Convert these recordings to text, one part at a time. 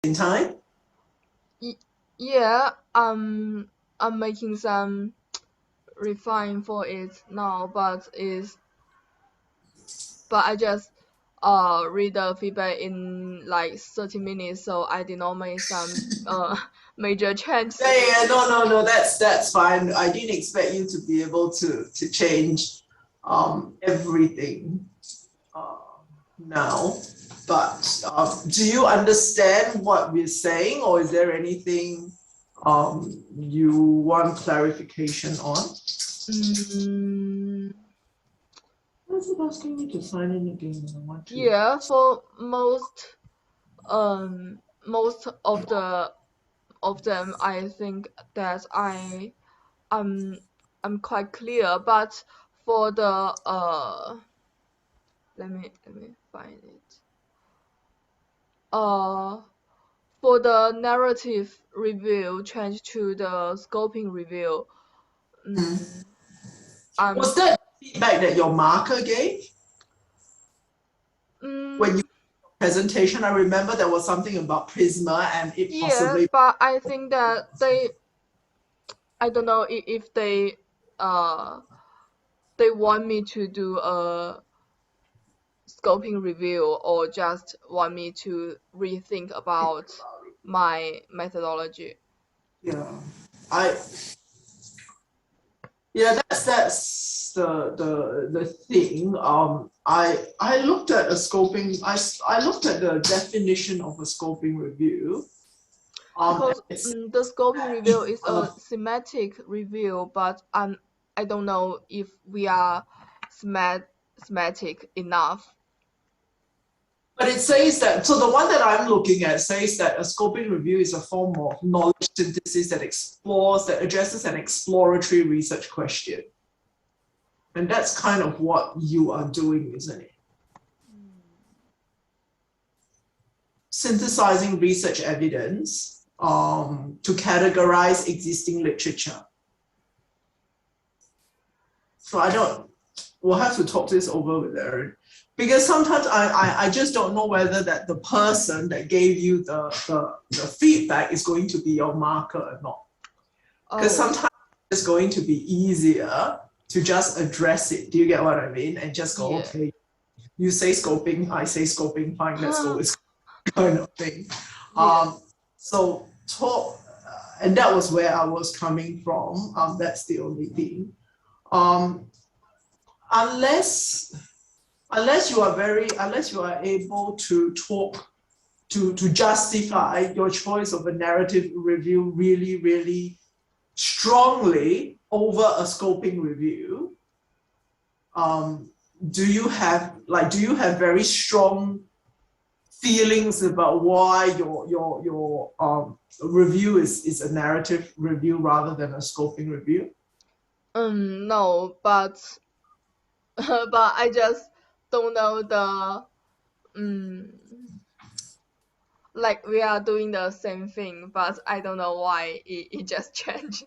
same time? Yeah, I'm making some refine for it now, but I just read the feedback in like 30 minutes, so I did not make some major changes. Yeah, no, that's fine. I didn't expect you to be able to change everything now. But do you understand what we're saying, or is there anything you want clarification on? Why is it asking me to sign in again? I want to. Yeah, for most of them, I think that I'm quite clear, but for the let me find it. For the narrative review change to the scoping review. Was that feedback that your marker gave when you presentation? I remember there was something about Prisma and it possibly. Yeah, but I think that I don't know if they want me to do a scoping review or just want me to rethink about my methodology. Yeah, I yeah, that's the thing. I looked at a scoping. I looked at the definition of a scoping review. Because the scoping review is a thematic review, but I don't know if we are thematic enough. But it says that, so the one that I'm looking at says that a scoping review is a form of knowledge synthesis that addresses an exploratory research question. And that's kind of what you are doing, isn't it? Synthesizing research evidence to categorize existing literature. So we'll have to talk this over with Erin. Because sometimes I just don't know whether that the person that gave you the feedback is going to be your marker or not. Because sometimes it's going to be easier to just address it. Do you get what I mean? And just go, okay, you say scoping, I say scoping, fine, let's go with kind of thing. So talk, and that was where I was coming from. That's the only thing. Unless you are able to talk to justify your choice of a narrative review really, really strongly over a scoping review, do you have very strong feelings about why your review is a narrative review rather than a scoping review? No, but I just don't know the like we are doing the same thing, but I don't know why it just changed.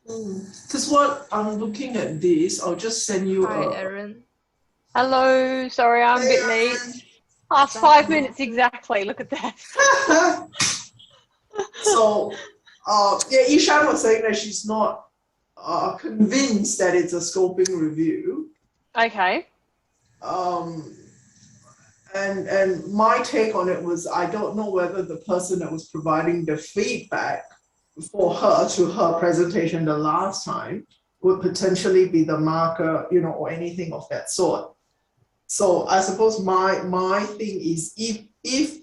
Because what I'm looking at this, I'll just send you Hi, Erin. Hello, sorry, I'm a bit late. 5 minutes exactly, look at that. So, yeah, Ishan was saying that she's not convinced that it's a scoping review. Okay. And my take on it was, I don't know whether the person that was providing the feedback for her to her presentation the last time would potentially be the marker, or anything of that sort. So I suppose my thing is, if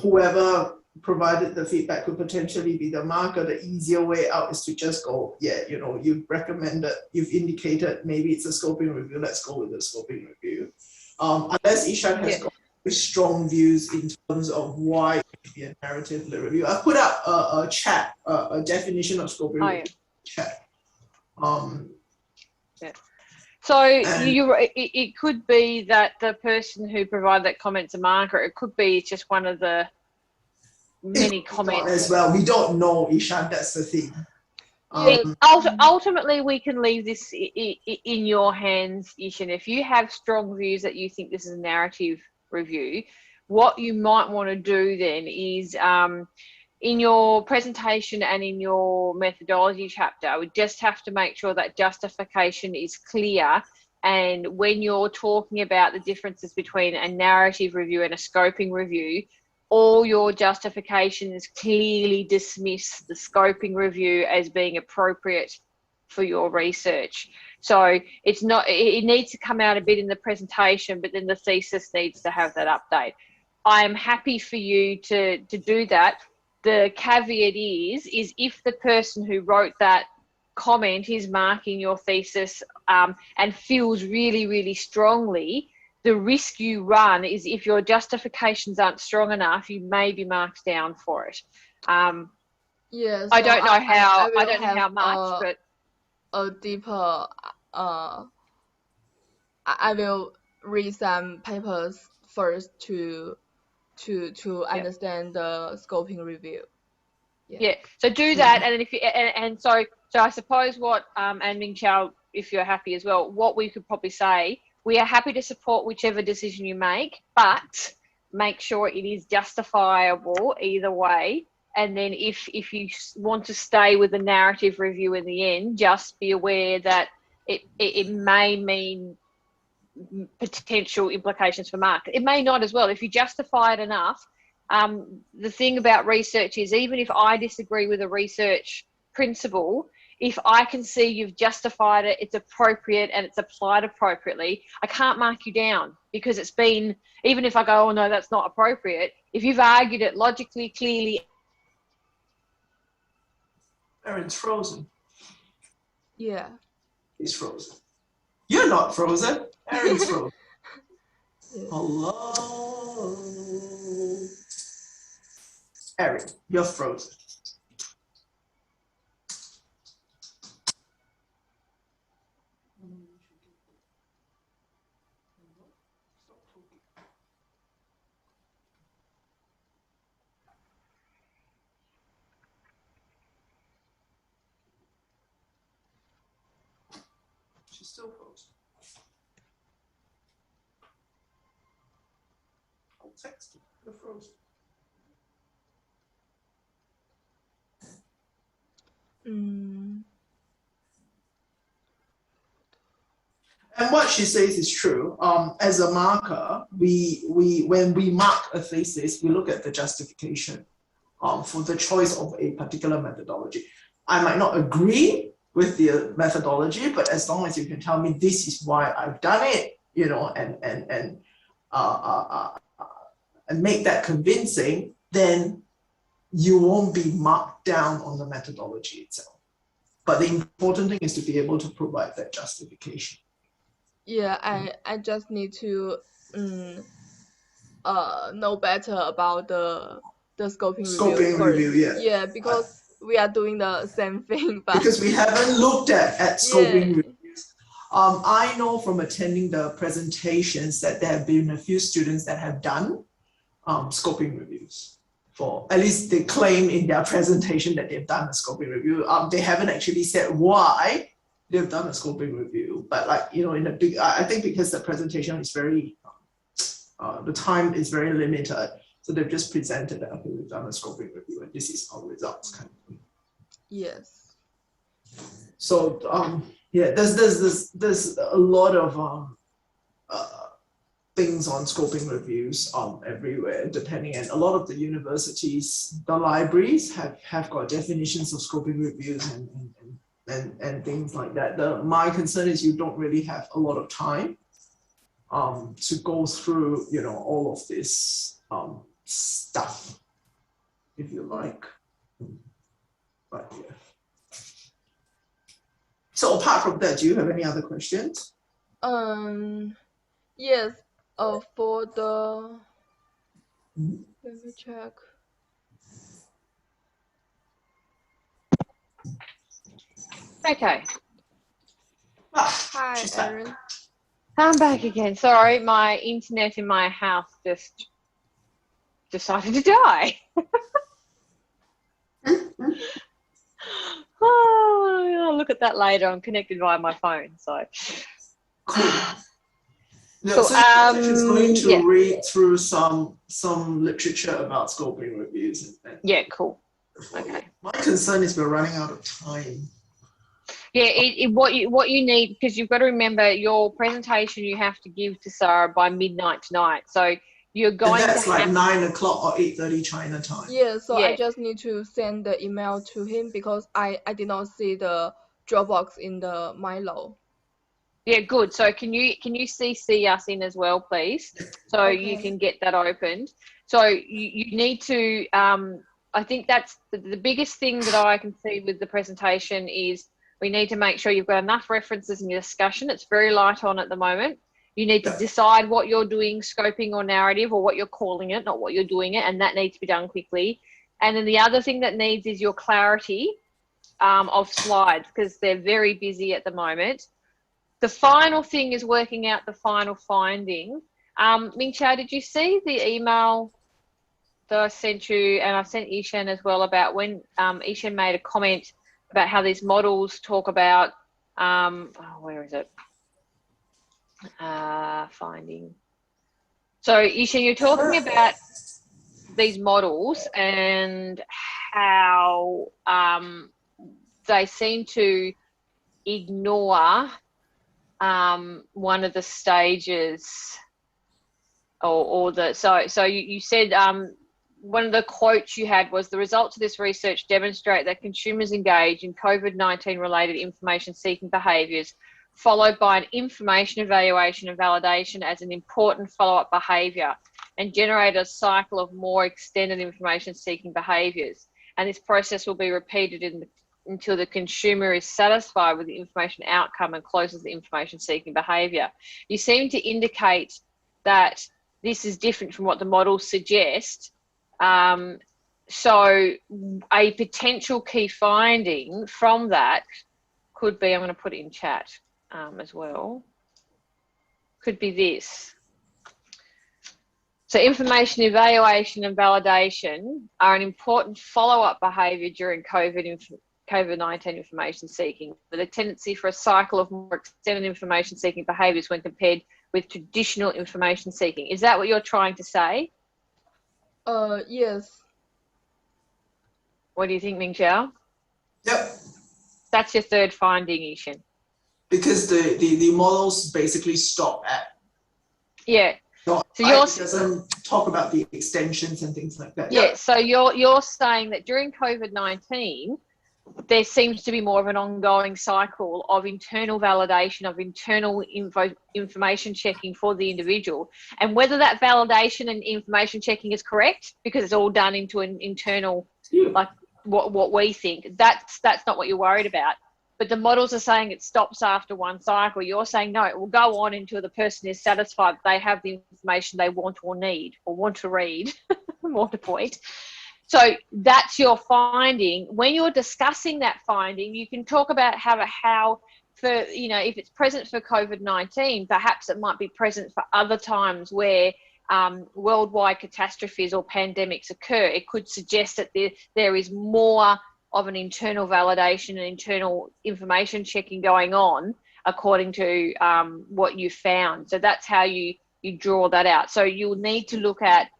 whoever provided the feedback could potentially be the marker, the easier way out is to just go, yeah, you've recommended, you've indicated maybe it's a scoping review, let's go with the scoping review. Unless Ishan has got very strong views in terms of why it should be a narrative review. I put up a chat, a definition of scoping review chat. So it could be that the person who provided that comment's a marker. It could be just one of the many comments as well. We don't know, Ishan. That's the thing. Ultimately, we can leave this in your hands, Ishan. If you have strong views that you think this is a narrative review, what you might want to do then is in your presentation and in your methodology chapter, we just have to make sure that justification is clear. And when you're talking about the differences between a narrative review and a scoping review, all your justifications clearly dismiss the scoping review as being appropriate for your research. So it's not, it needs to come out a bit in the presentation, but then the thesis needs to have that update. I am happy for you to do that. The caveat is if the person who wrote that comment is marking your thesis and feels really, really strongly, the risk you run is if your justifications aren't strong enough, you may be marked down for it. Yeah, so I don't know how, will I don't know how have much, but a deeper I will read some papers first to understand the scoping review. Yeah. So do that, and then if you and so I suppose what and Ming Chao, if you're happy as well, what we could probably say, we are happy to support whichever decision you make, but make sure it is justifiable either way. And then if you want to stay with the narrative review in the end, just be aware that it may mean potential implications for market. It may not as well. If you justify it enough, the thing about research is even if I disagree with a research principle, if I can see you've justified it, it's appropriate and it's applied appropriately, I can't mark you down because it's been, even if I go, oh no, that's not appropriate, if you've argued it logically, clearly. Erin's frozen. Yeah. He's frozen. You're not frozen. Erin's frozen. Yeah. Hello. Erin, you're frozen. She's still frozen. I'll text her. You're frozen. And what she says is true. As a marker, we when we mark a thesis, we look at the justification for the choice of a particular methodology. I might not agree with the methodology, but as long as you can tell me this is why I've done it, you know, and make that convincing, then you won't be marked down on the methodology itself. But the important thing is to be able to provide that justification. Yeah, I just need to know better about the scoping review first. Yeah, because we are doing the same thing, but because we haven't looked at scoping reviews. I know from attending the presentations that there have been a few students that have done scoping reviews. For at least they claim in their presentation that they've done a scoping review. They haven't actually said why they've done a scoping review, but like, you know, in a big, I think because the presentation is very, the time is very limited, so they've just presented that, okay, we've done a scoping review and this is our results kind of thing. Yes. So yeah, there's a lot of things on scoping reviews everywhere, depending, and a lot of the universities, the libraries have got definitions of scoping reviews and things like that. My concern is you don't really have a lot of time to go through, you know, all of this stuff, if you like. But yeah. So apart from that, do you have any other questions? Yes. For the let me check. Okay. Hi, Erin. I'm back again. Sorry, my internet in my house just decided to die. Oh, I'll look at that later. I'm connected via my phone, so. Cool. No, Cool. so your presentation is going to Yeah. read through some literature about scoping reviews and Yeah, cool. okay. Okay. My concern is we're running out of time. Yeah, what you need, because you've got to remember your presentation you have to give to Sarah by midnight tonight. So you're And going that's to like have 9 o'clock or 8:30 China time. Yeah, so I Yeah. just need to send the email to him because I did not see the Dropbox in the Milo. Yeah, good. So can you CC us in as well, please, so you Okay. can get that opened. So you need to. I think that's the biggest thing that I can see with the presentation is we need to make sure you've got enough references in your discussion. It's very light on at the moment. You need to Yeah. decide what you're doing, scoping or narrative, or what you're calling it, not what you're doing it, and that needs to be done quickly. And then the other thing that needs is your clarity of slides, because they're very busy at the moment. The final thing is working out the final finding. Ming Chao, did you see the email that I sent you, and I sent Ishan as well, about when Ishan made a comment about how these models talk about, where is it? Finding. So Ishan, you're talking about these models and how they seem to ignore one of the stages, or the so you said one of the quotes you had was, the results of this research demonstrate that consumers engage in COVID-19 related information seeking behaviours, followed by an information evaluation and validation as an important follow-up behaviour, and generate a cycle of more extended information seeking behaviours. And this process will be repeated until the consumer is satisfied with the information outcome and closes the information seeking behaviour. You seem to indicate that this is different from what the models suggest. So a potential key finding from that could be, I'm going to put it in chat as well, could be this. So information evaluation and validation are an important follow-up behaviour during COVID-19 information seeking, with a tendency for a cycle of more extended information seeking behaviours when compared with traditional information seeking. Is that what you're trying to say? Yes. What do you think, Ming Chao? Yep. That's your third finding, Ishan. Because the models basically stop at. Yeah. So you're it doesn't talk about the extensions and things like that. Yeah. Yep. So you're saying that during COVID-19, there seems to be more of an ongoing cycle of internal validation, of internal information checking for the individual, and whether that validation and information checking is correct, because it's all done into an internal, like what we think, that's not what you're worried about. But the models are saying it stops after one cycle. You're saying no, it will go on until the person is satisfied they have the information they want or need or want to read. More to point. So that's your finding. When you're discussing that finding, you can talk about how for, if it's present for COVID-19, perhaps it might be present for other times where worldwide catastrophes or pandemics occur. It could suggest that there is more of an internal validation and internal information checking going on according to what you found. So that's how you draw that out. So you'll need to look at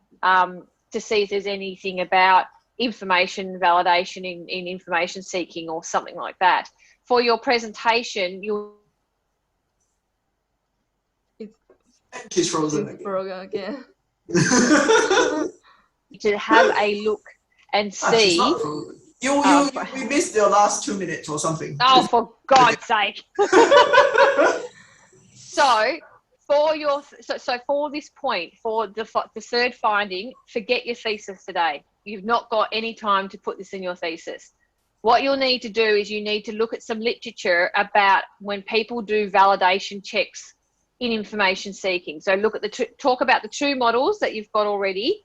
to see if there's anything about information validation in information seeking or something like that. For your presentation, She's frozen It's again. broken again. to have a look and see. She's not frozen. We missed your last 2 minutes or something. Oh, for God's sake. So for this point, for the third finding, forget your thesis today. You've not got any time to put this in your thesis. What you'll need to do is you need to look at some literature about when people do validation checks in information seeking. So look at talk about the two models that you've got already,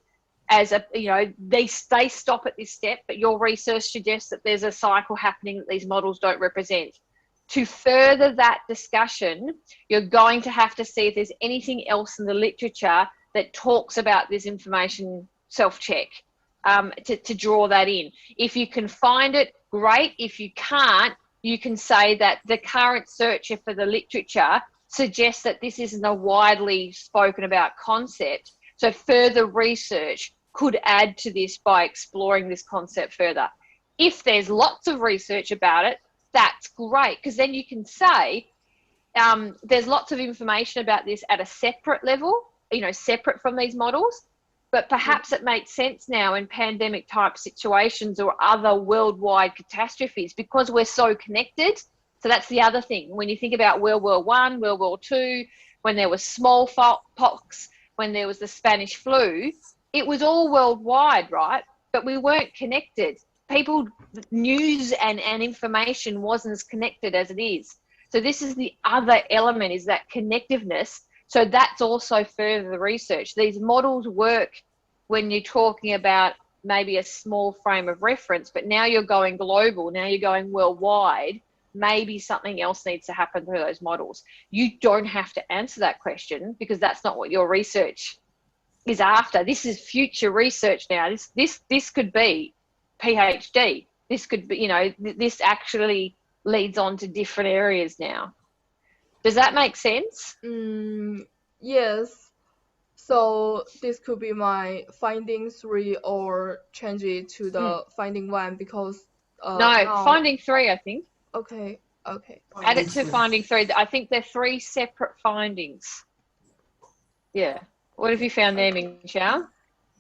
as they stop at this step, but your research suggests that there's a cycle happening that these models don't represent. To further that discussion, you're going to have to see if there's anything else in the literature that talks about this information self-check, to draw that in. If you can find it, great. If you can't, you can say that the current searcher for the literature suggests that this isn't a widely spoken about concept. So further research could add to this by exploring this concept further. If there's lots of research about it, that's great, because then you can say there's lots of information about this at a separate level, you know, separate from these models, but perhaps it makes sense now in pandemic type situations or other worldwide catastrophes because we're so connected. So that's the other thing. When you think about World War I, World War II, when there was smallpox, when there was the Spanish flu, it was all worldwide, right? But we weren't connected. People, news and information wasn't as connected as it is. So this is the other element, is that connectiveness. So that's also further research. These models work when you're talking about maybe a small frame of reference, but now you're going global, now you're going worldwide. Maybe something else needs to happen to those models. You don't have to answer that question because that's not what your research is after. This is future research now. This could be PhD. This could be, you know, this actually leads on to different areas now. Does that make sense? Yes. So this could be my finding 3 or change it to the finding 1 because No, now... finding 3, I think. Okay. Add it to finding 3. I think they're 3 separate findings. Yeah. What have you found there, Ming Xiao?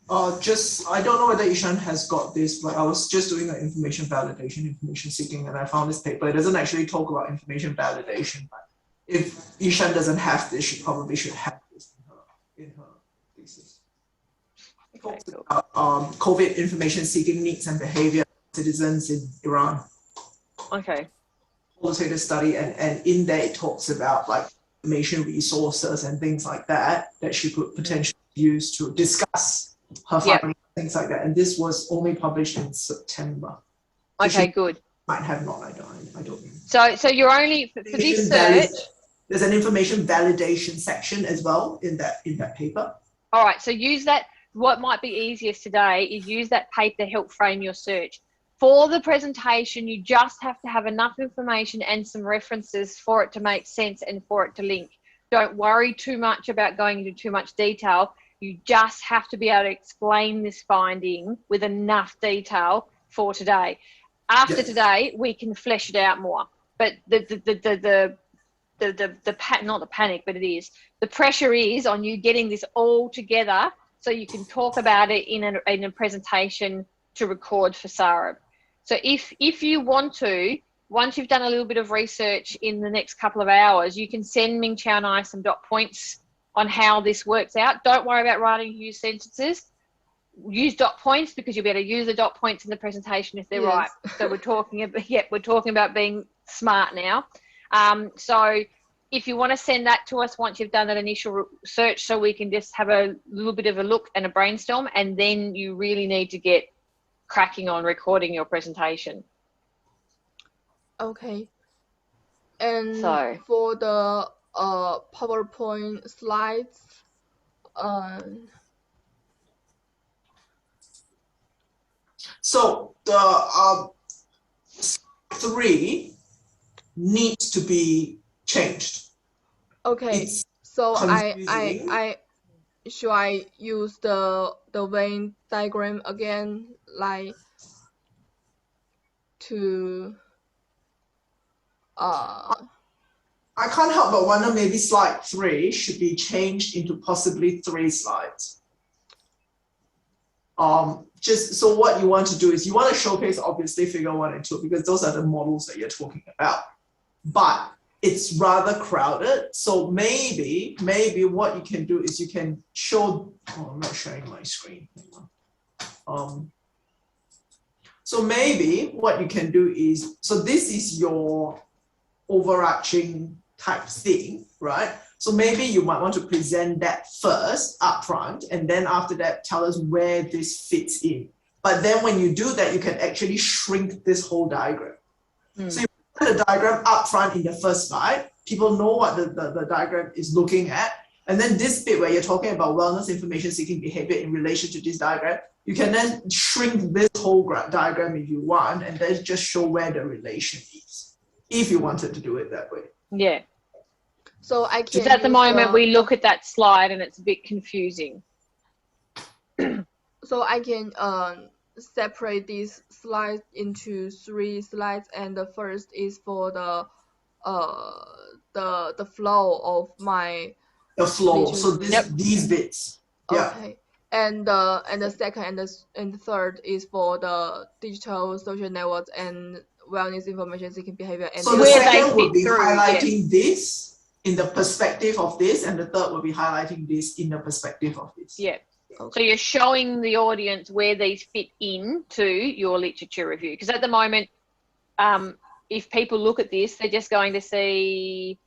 I don't know whether Ishan has got this, but I was just doing an information validation, information seeking, and I found this paper. It doesn't actually talk about information validation, but if Ishan doesn't have this, she probably should have this in her thesis. It talks about COVID information seeking needs and behavior of citizens in Iran. Okay. Qualitative study, and in there it talks about like information resources and things like that she could potentially use to discuss her findings, things like that. And this was only published in September. So okay, good. Might have not, I don't know. So you're only for this search. There's an information validation section as well in that paper. All right, so use that. What might be easiest today is use that paper to help frame your search. For the presentation, you just have to have enough information and some references for it to make sense and for it to link. Don't worry too much about going into too much detail. You just have to be able to explain this finding with enough detail for today. After today, we can flesh it out more. But not the panic, but it is. The pressure is on you getting this all together so you can talk about it in a presentation to record for SARB. So if you want to, once you've done a little bit of research in the next couple of hours, you can send Ming Xiao and I some dot points on how this works out. Don't worry about writing huge sentences. Use dot points because you'll be able to use the dot points in the presentation if they're right. So we're talking about being smart now. So if you want to send that to us once you've done that initial search, so we can just have a little bit of a look and a brainstorm, and then you really need to get cracking on recording your presentation. Okay. And So for the PowerPoint slides, so the 3 needs to be changed. okay. It's so confusing. I should I use the Venn diagram again, like to I can't help but wonder maybe slide 3 should be changed into possibly 3 slides. Just so what you want to do is you want to showcase obviously figure 1 and 2 because those are the models that you're talking about, but it's rather crowded. So maybe what you can do is you can show, I'm not sharing my screen. So maybe what you can do is, so this is your overarching type thing, right? So maybe you might want to present that first up front, and then after that, tell us where this fits in. But then when you do that, you can actually shrink this whole diagram. So you put the diagram up front in the first slide, people know what the diagram is looking at. And then this bit where you're talking about wellness information seeking behavior in relation to this diagram, you can then shrink this whole diagram if you want, and then just show where the relation is, if you wanted to do it that way. yeah. So I can Because at the use moment we look at that slide and it's a bit confusing. So I can separate these slides into 3 slides, and the first is for the flow of my The flow. So literature. these bits. Yeah. Okay. And the second and the third is for the digital social networks and wellness information seeking behavior. And So the second would be highlighting this in the perspective of this, and the third will be highlighting this in the perspective of this. Yeah. Okay. So you're showing the audience where these fit into your literature review. Because at the moment, if people look at this, they're just going to see,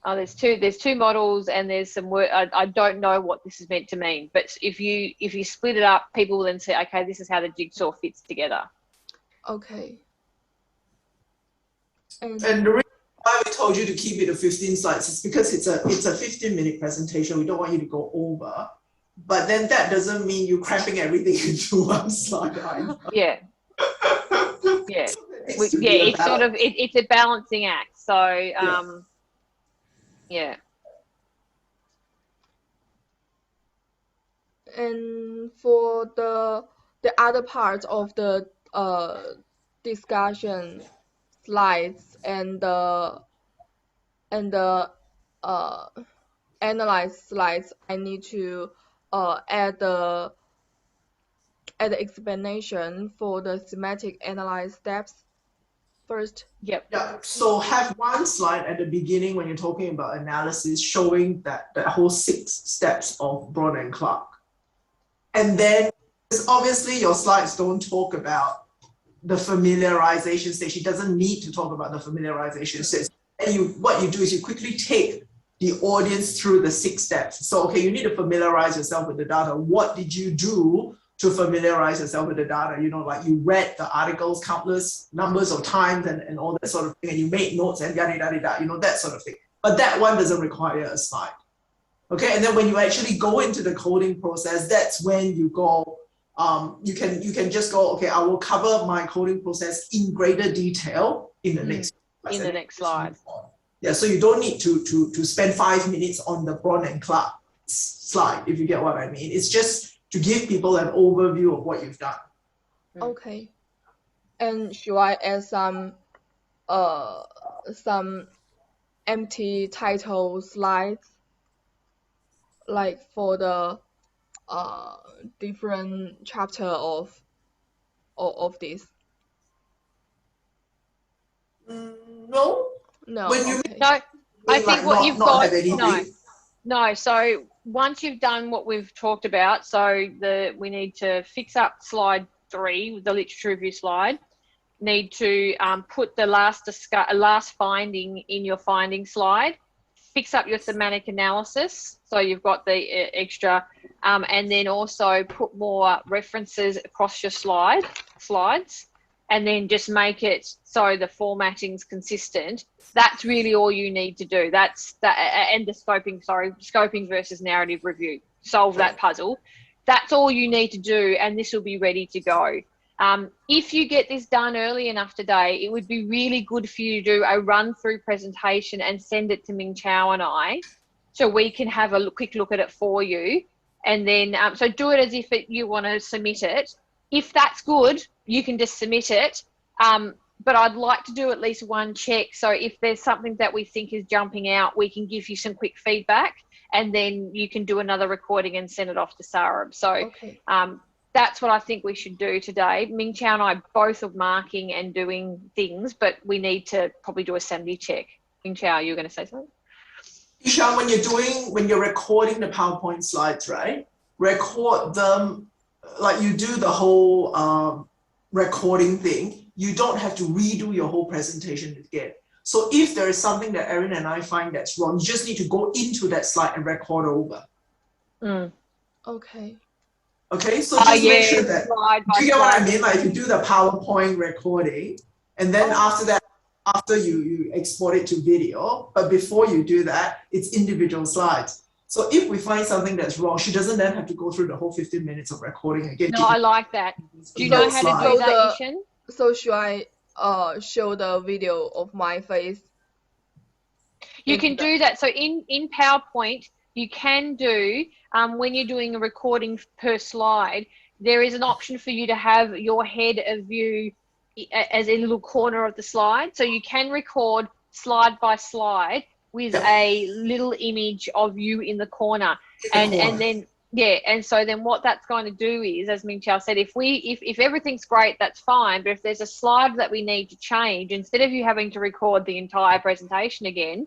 oh, there's two models and there's some work. I don't know what this is meant to mean. But if you split it up, people will then say, okay, this is how the jigsaw fits together. Okay. And the reason why we told you to keep it to 15 slides is because it's a 15-minute presentation. We don't want you to go over. But then that doesn't mean you're cramping everything into one slide either. Yeah. Yeah. So it's sort of it's a balancing act. So yeah. And for the other part of the discussion slides and the analyze slides, I need to add the explanation for the thematic analyze steps first. Yep. Yeah. So have one slide at the beginning when you're talking about analysis, showing that whole 6 steps of Braun and Clark. And then obviously your slides don't talk about the familiarization stage. It doesn't need to talk about the familiarization stage. And what you do is you quickly take the audience through the 6 steps. So, okay, you need to familiarize yourself with the data. What did you do to familiarize yourself with the data? You know, like you read the articles countless numbers of times and all that sort of thing, and you made notes and yada, yada, yada, you know, that sort of thing. But that one doesn't require a slide. Okay, and then when you actually go into the coding process, that's when you go, you can just go, okay, I will cover my coding process in greater detail in the next slide. Yeah, so you don't need to spend 5 minutes on the Braun and Clark slide, if you get what I mean. It's just to give people an overview of what you've done. Okay. And should I add some empty title slides, like for the different chapter of this? No. No. When you okay. No, I think what you've got. No. So once you've done what we've talked about, so we need to fix up slide 3, the literature review slide. Need to put the last finding in your finding slide. Fix up your thematic analysis, so you've got the extra, and then also put more references across your slides, and then just make it so the formatting's consistent. That's really all you need to do. That's that, and the scoping versus narrative review. Solve that puzzle. That's all you need to do, and this will be ready to go. If you get this done early enough today, it would be really good for you to do a run-through presentation and send it to Ming Chao and I, so we can have a quick look at it for you. And then, so do it as if you want to submit it. If that's good, you can just submit it. But I'd like to do at least one check. So if there's something that we think is jumping out, we can give you some quick feedback, and then you can do another recording and send it off to Sarah. So okay. That's what I think we should do today. Ming Chao and I both are marking and doing things, but we need to probably do a sanity check. Ming Chao, you were going to say something? Ishan, when you're recording the PowerPoint slides, right? Record them like you do the whole recording thing. You don't have to redo your whole presentation again. So if there is something that Erin and I find that's wrong, you just need to go into that slide and record over. Okay. Okay, so just make sure that, do you get what I mean? Like if you do the PowerPoint recording, and then after that, after you export it to video, but before you do that, it's individual slides. So if we find something that's wrong, she doesn't then have to go through the whole 15 minutes of recording again. No, I like that. Do you know how to do that, Ishan? So should I show the video of my face? You can do that. So in PowerPoint, you can do, when you're doing a recording per slide, there is an option for you to have your head of view as a little corner of the slide. So you can record slide by slide with a little image of you in the corner. And then, yeah, and so then what that's going to do is, as Ming Qiao said, if everything's great, that's fine. But if there's a slide that we need to change, instead of you having to record the entire presentation again,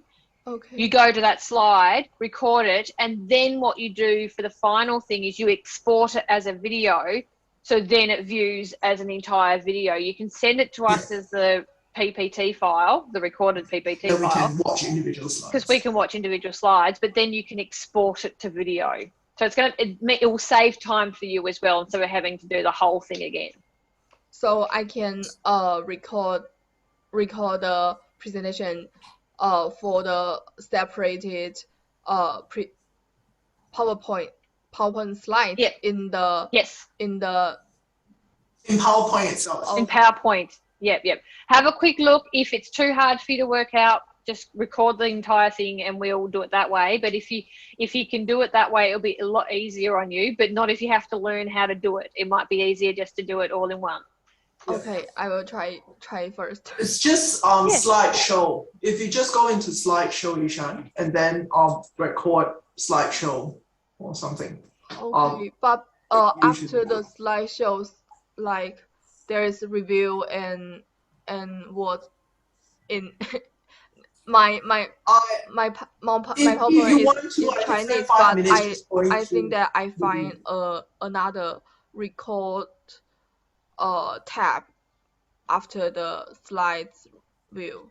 you go to that slide, record it, and then what you do for the final thing is you export it as a video. So then it views as an entire video. You can send it to us as the PPT file, the recorded PPT file. We can watch individual slides. Because we can watch individual slides, but then you can export it to video. So it will save time for you as well, instead of having to do the whole thing again. So I can record the presentation for the separated PowerPoint slides in PowerPoint itself. In PowerPoint. Yep. Have a quick look. If it's too hard for you to work out, just record the entire thing and we'll do it that way. But if you can do it that way, it'll be a lot easier on you, but not if you have to learn how to do it. It might be easier just to do it all in one. Okay, I will try first. It's just slideshow. If you just go into slideshow, Yishan, and then record slideshow or something. Okay, but after the slideshows, like there is a review and what in my PowerPoint is Chinese, but I think that I find another record tab after the slides view.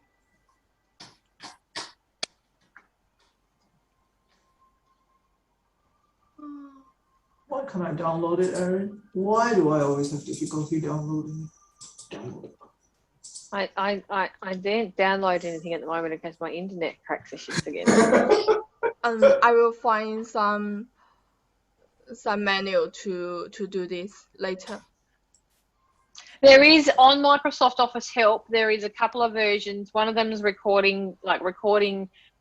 Why can't I download it, Erin? Why do I always have difficulty downloading it? I didn't download anything at the moment in case my internet cracks the shit again. I will find some manual to do this later. There is, on Microsoft Office Help, there is a couple of versions. One of them is recording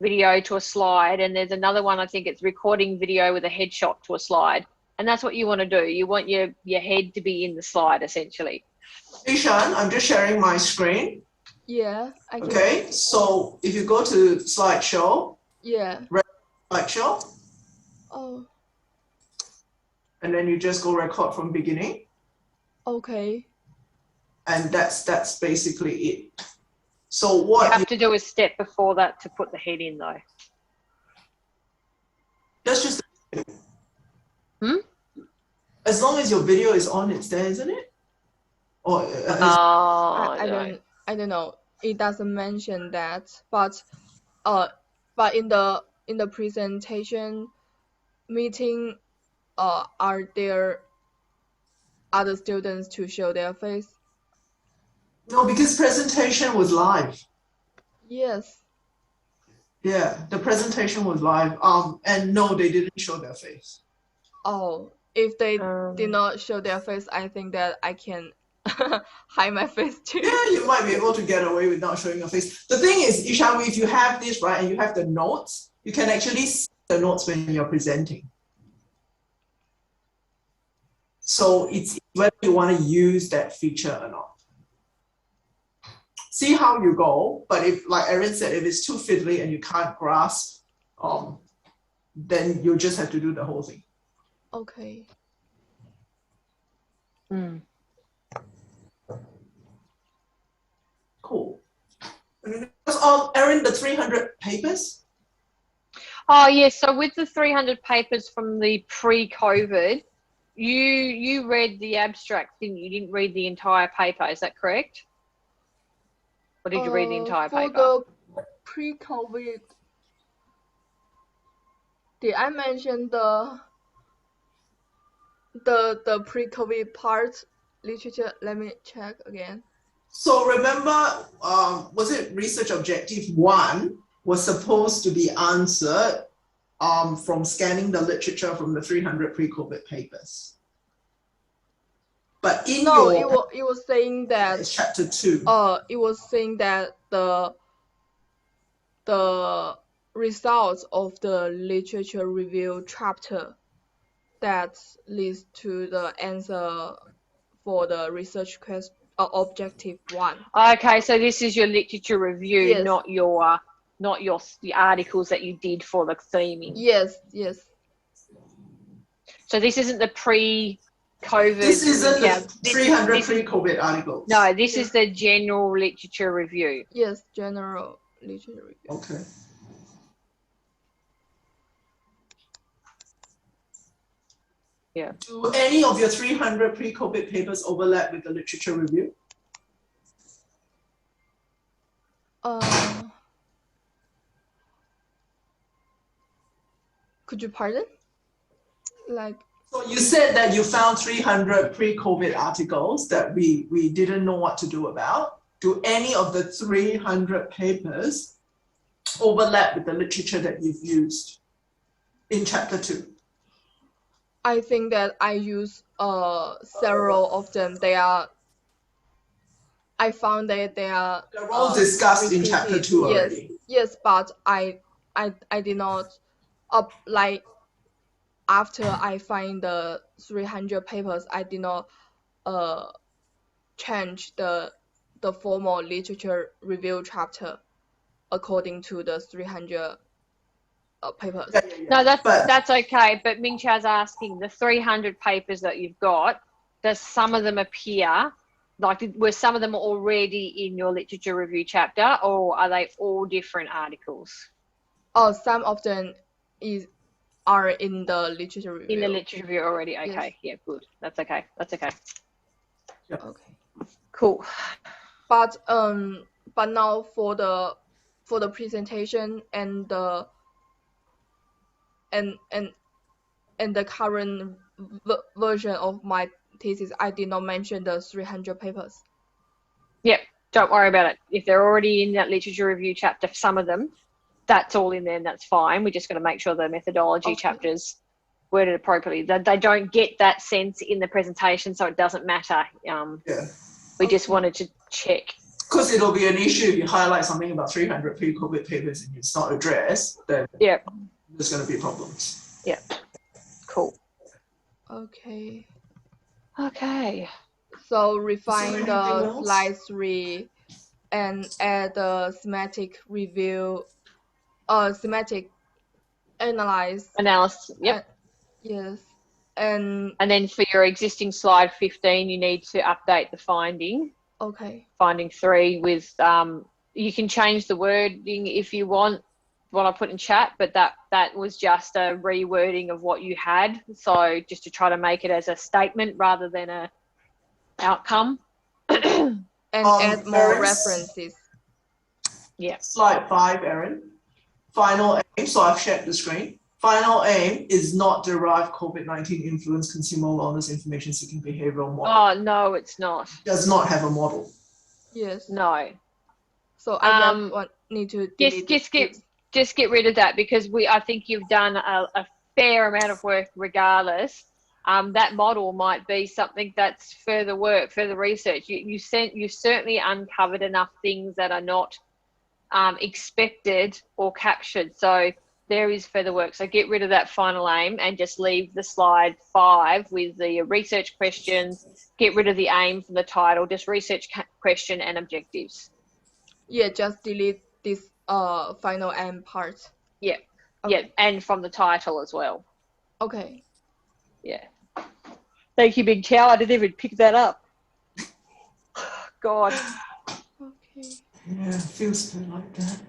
video to a slide, and there's another one, I think it's recording video with a headshot to a slide. And that's what you want to do. You want your head to be in the slide, essentially. Ishan, I'm just sharing my screen. Yeah. Okay, so if you go to slideshow. Yeah. Slideshow. Oh. And then you just go record from beginning. Okay. And that's basically it. So what you have to do a step before that to put the head in, though. That's just. As long as your video is on, it's there, isn't it? Or I don't know. It doesn't mention that, but in the presentation meeting, are there other students to show their face? No, because presentation was live. Yes. Yeah, the presentation was live. And no, they didn't show their face. Oh, if they did not show their face, I think that I can hide my face too. Yeah, you might be able to get away with not showing your face. The thing is, Ishan, if you have this, right, and you have the notes, you can actually see the notes when you're presenting. So it's whether you want to use that feature or not. See how you go, but if, like Erin said, if it's too fiddly and you can't grasp, then you just have to do the whole thing. Okay. Cool. Erin, the 300 papers? Oh, yes. So with the 300 papers from the pre-COVID, you read the abstract, didn't you? You didn't read the entire paper. Is that correct? Or did you read the entire paper? For the pre-COVID, did I mention the pre-COVID part literature? Let me check again. So remember, was it research objective 1 was supposed to be answered from scanning the literature from the 300 pre-COVID papers. But in it was saying that it's chapter 2. It was saying that the results of the literature review chapter that leads to the answer for the research question objective 1. Okay, so this is your literature review, Yes. not your the articles that you did for the theming. Yes, yes. So this isn't the pre-COVID. This isn't yeah, the 300 pre-COVID articles. No, this is the general literature review. Yes, general literature review. Okay. Yeah. Do any of your 300 pre-COVID papers overlap with the literature review? Could you pardon? Like, so you said that you found 300 pre-COVID articles that we didn't know what to do about. Do any of the 300 papers overlap with the literature that you've used in chapter 2? I think that I use several of them. I found that they are. They're all discussed in chapter 2 already. Yes, but I did not like after I find the 300 papers, I did not change the formal literature review chapter according to the 300 papers. No, that's okay. But Ming Chao's asking, the 300 papers that you've got, does some of them appear, like were some of them already in your literature review chapter, or are they all different articles? Oh, some of them are in the literature review. In the literature review already. Okay. Yes. Yeah, good. That's okay. That's okay. Yeah. Okay. Cool. But now for the presentation and the current version of my thesis, I did not mention the 300 papers. Yep, don't worry about it. If they're already in that literature review chapter, some of them, that's all in there and that's fine. We're just going to make sure the methodology chapters worded appropriately. They don't get that sense in the presentation, so it doesn't matter. We just wanted to check. Because it'll be an issue if you highlight something about 300 pre-COVID papers and it's not addressed, then there's going to be problems. Yeah. Cool. Okay. Okay. So refine the slide 3 and add the schematic review, schematic analysis. Yep. Yes. And then for your existing slide 15, you need to update the finding. Okay. Finding 3 with, you can change the wording if you want, what I put in chat, but that was just a rewording of what you had. So just to try to make it as a statement rather than a outcome. And add more references. Yeah. Slide 5, Erin. Final aim, so I've shared the screen. Final aim is not derive COVID-19 influence consumer wellness information seeking behavioral model. Oh, no, it's not. It does not have a model. Yes. No. So I need to just get rid of that, because I think you've done a fair amount of work regardless. That model might be something that's further work, further research. You certainly uncovered enough things that are not expected or captured. So there is further work. So get rid of that final aim and just leave the slide 5 with the research questions. Get rid of the aim from the title, just research question and objectives. Yeah, just delete this final aim part. Yeah. Okay. Yeah, and from the title as well. Okay. Yeah. Thank you, Big Chow. I didn't even pick that up. God. Okay. Yeah, it feels a bit like that.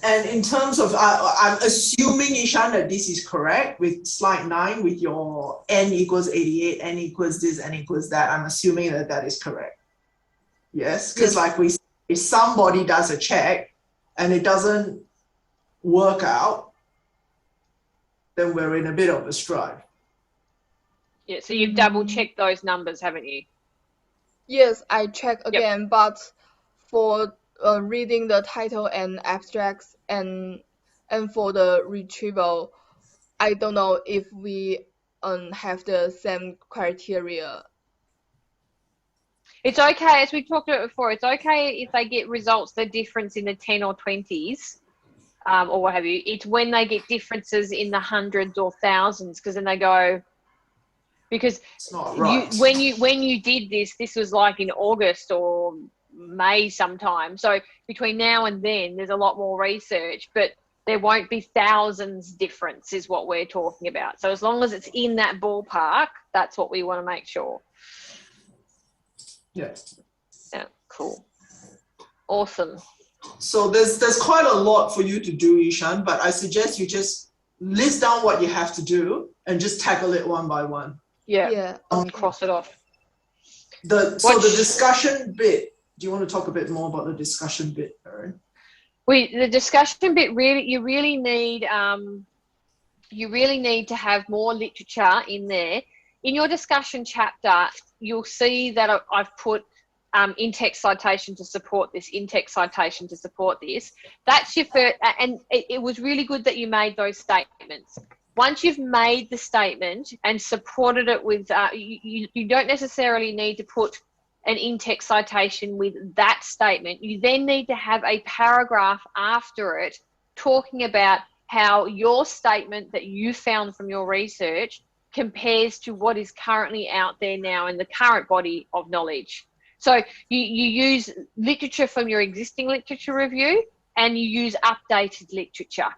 And in terms of, I'm assuming, Ishan, that this is correct with slide 9 with your n equals 88, n equals this, n equals that. I'm assuming that that is correct. Yes, because like if somebody does a check and it doesn't work out, then we're in a bit of a stride. Yeah, so you've double checked those numbers, haven't you? Yes, I check again, but for reading the title and abstracts and for the retrieval, I don't know if we have the same criteria. It's okay, as we talked about before, it's okay if they get results, the difference in the 10 or 20s. or what have you. It's when they get differences in the hundreds or thousands, because then they go, because It's not right. when you did this was like in August or May sometime. So between now and then, there's a lot more research, but there won't be thousands difference is what we're talking about. So as long as it's in that ballpark, that's what we want to make sure. Yeah. Yeah, cool. Awesome. So there's quite a lot for you to do, Ishan, but I suggest you just list down what you have to do and just tackle it one by one. Yeah. And cross it off. So the discussion bit, do you want to talk a bit more about the discussion bit, Erin? The discussion bit, really, you really need to have more literature in there. In your discussion chapter, you'll see that I've put in-text citation to support this, in-text citation to support this. That's your first, and it was really good that you made those statements. Once you've made the statement and supported it with, you don't necessarily need to put an in-text citation with that statement. You then need to have a paragraph after it talking about how your statement that you found from your research compares to what is currently out there now in the current body of knowledge. So you use literature from your existing literature review and you use updated literature,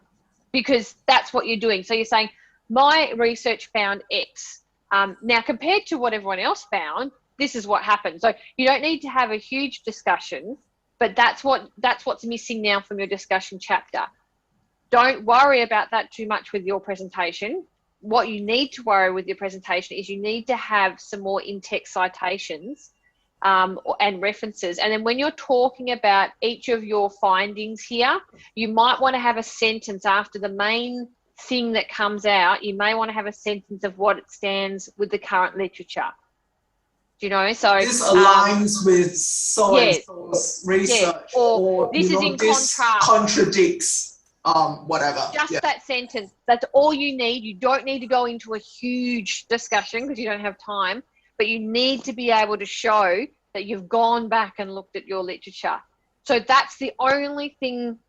because that's what you're doing. So you're saying, my research found X. Now, compared to what everyone else found, this is what happened. So you don't need to have a huge discussion, but that's what's missing now from your discussion chapter. Don't worry about that too much with your presentation. What you need to worry with your presentation is you need to have some more in-text citations and references. And then when you're talking about each of your findings here, you might want to have a sentence after the main thing that comes out. You may want to have a sentence of what it stands with the current literature. Do you know? So this aligns with so-and-so's research, or this is in this contrast, contradicts whatever. Just that sentence. That's all you need. You don't need to go into a huge discussion because you don't have time, but you need to be able to show that you've gone back and looked at your literature. So that's the only thing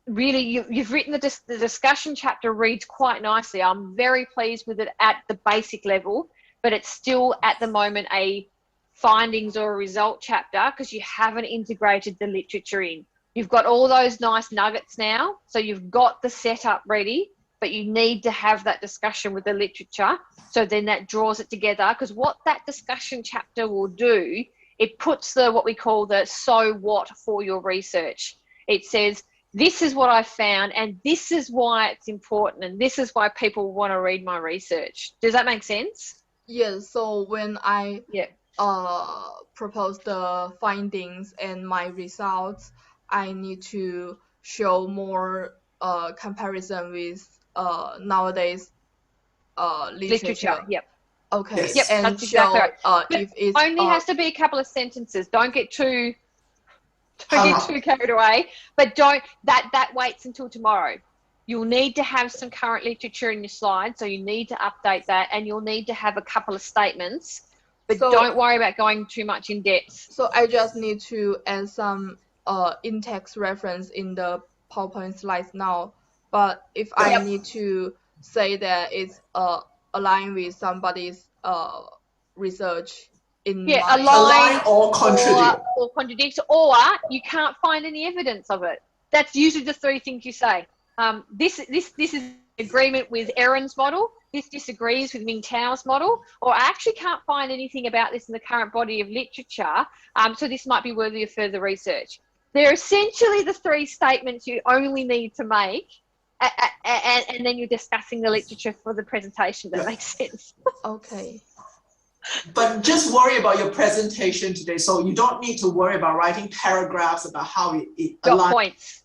really. You've written the discussion chapter reads quite nicely. I'm very pleased with it at the basic level, but it's still at the moment a findings or a result chapter because you haven't integrated the literature in. You've got all those nice nuggets now, so you've got the setup ready, but you need to have that discussion with the literature. So then that draws it together, because what that discussion chapter will do, it puts what we call the so what for your research. It says, this is what I found, and this is why it's important, and this is why people want to read my research. Does that make sense? Yes. So when I propose the findings and my results, I need to show more comparison with nowadays literature. Yep. Okay. Yes. Yep. And That's exactly show right. if it's only has to be a couple of sentences. Don't get too carried away. But that waits until tomorrow. You'll need to have some current literature in your slides, so you need to update that, and you'll need to have a couple of statements. But don't worry about going too much in depth. So I just need to add some in-text reference in the PowerPoint slides now. But if I need to say that it's aligned with somebody's research in align or contradict. Or contradict, or you can't find any evidence of it. That's usually the three things you say. This is agreement with Erin's model. This disagrees with Ming Tao's model, or I actually can't find anything about this in the current body of literature, so this might be worthy of further research. They're essentially the three statements you only need to make, and then you're discussing the literature for the presentation. That makes sense. Okay. But just worry about your presentation today. So you don't need to worry about writing paragraphs about how it aligns. Points.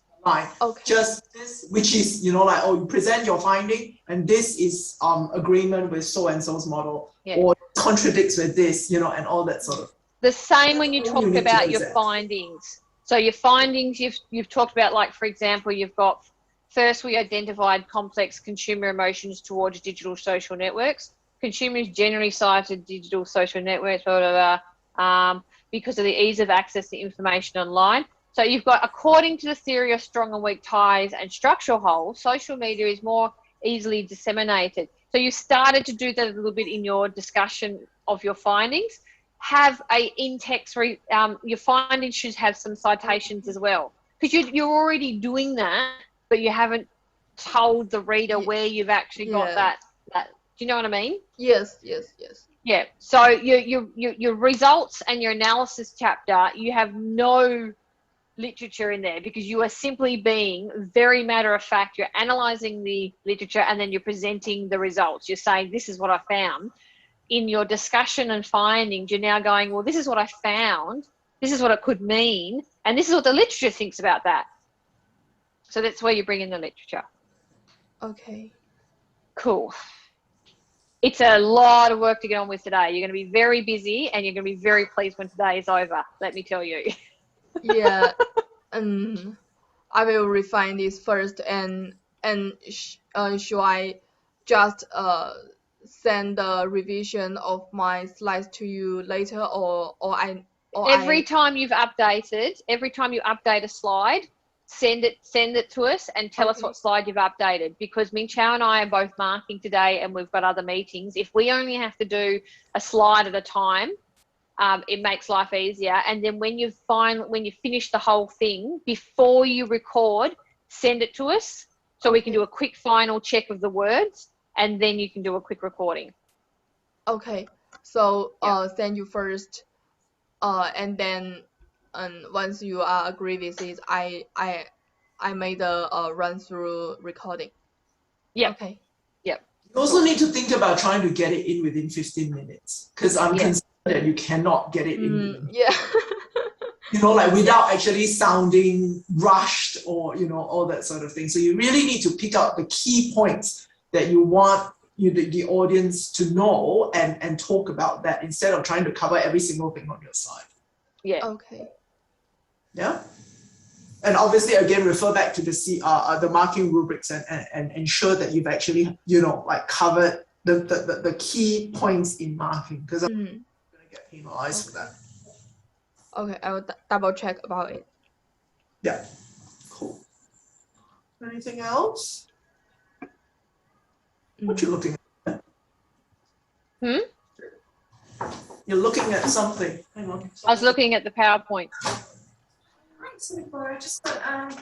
Okay. Just this, which is, you you present your finding, and this is agreement with so-and-so's model, or contradicts with this, and all that sort of. The same when you talk about your findings. So your findings, you've talked about, like, for example, you've got, first we identified complex consumer emotions towards digital social networks. Consumers generally cited digital social networks, because of the ease of access to information online. So you've got, according to the theory of strong and weak ties and structural wholes, social media is more easily disseminated. So you started to do that a little bit in your discussion of your findings. Have a in-text, your findings should have some citations as well. Because you're already doing that, but you haven't told the reader where you've actually got that. Do you know what I mean? Yes, yes, yes. Yeah. So your results and your analysis chapter, you have no literature in there because you are simply being very matter of fact. You're analyzing the literature and then you're presenting the results. You're saying, this is what I found. In your discussion and findings, you're now going, well, this is what I found. This is what it could mean. And this is what the literature thinks about that. So that's where you bring in the literature. Okay. Cool. It's a lot of work to get on with today. You're going to be very busy and you're going to be very pleased when today is over, let me tell you. Yeah. I will refine this first and should I just send the revision of my slides to you later Every time you update a slide, send it to us and tell us what slide you've updated, because Min Chao and I are both marking today and we've got other meetings. If we only have to do a slide at a time, it makes life easier. And then when you finish the whole thing, before you record, send it to us so we can do a quick final check of the words, and then you can do a quick recording. Okay. So send you first, and then once you are agree with it, I made a run through recording. Yeah. Okay. Yep. You also need to think about trying to get it in within 15 minutes, because I'm concerned that you cannot get it in. Yeah. Like without actually sounding rushed or, all that sort of thing. So you really need to pick out the key points that you want the audience to know and talk about that instead of trying to cover every single thing on your slide. Yeah. Okay. Yeah. And obviously, again, refer back to the marking rubrics and ensure that you've actually, covered the key points in marking, because I'm going to get penalized for that. Okay, I will double check about it. Yeah. Cool. Anything else? What you looking at? You're looking at something. Hang on. I was looking at the PowerPoint. Right, so I just got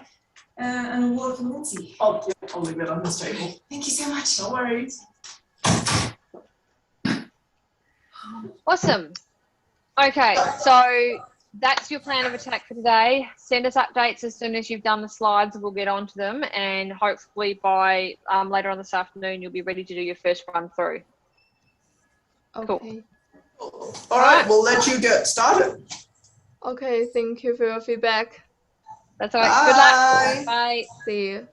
an award from Lindsay. Oh, yeah, I'll leave it on this table. Thank you so much. No worries. Awesome. Okay, so that's your plan of attack for today. Send us updates as soon as you've done the slides. We'll get onto them, and hopefully by later on this afternoon, you'll be ready to do your first run through. Okay. Cool. All right, we'll let you get started. Okay, thank you for your feedback. That's all right. Good luck. Bye. Bye. See you.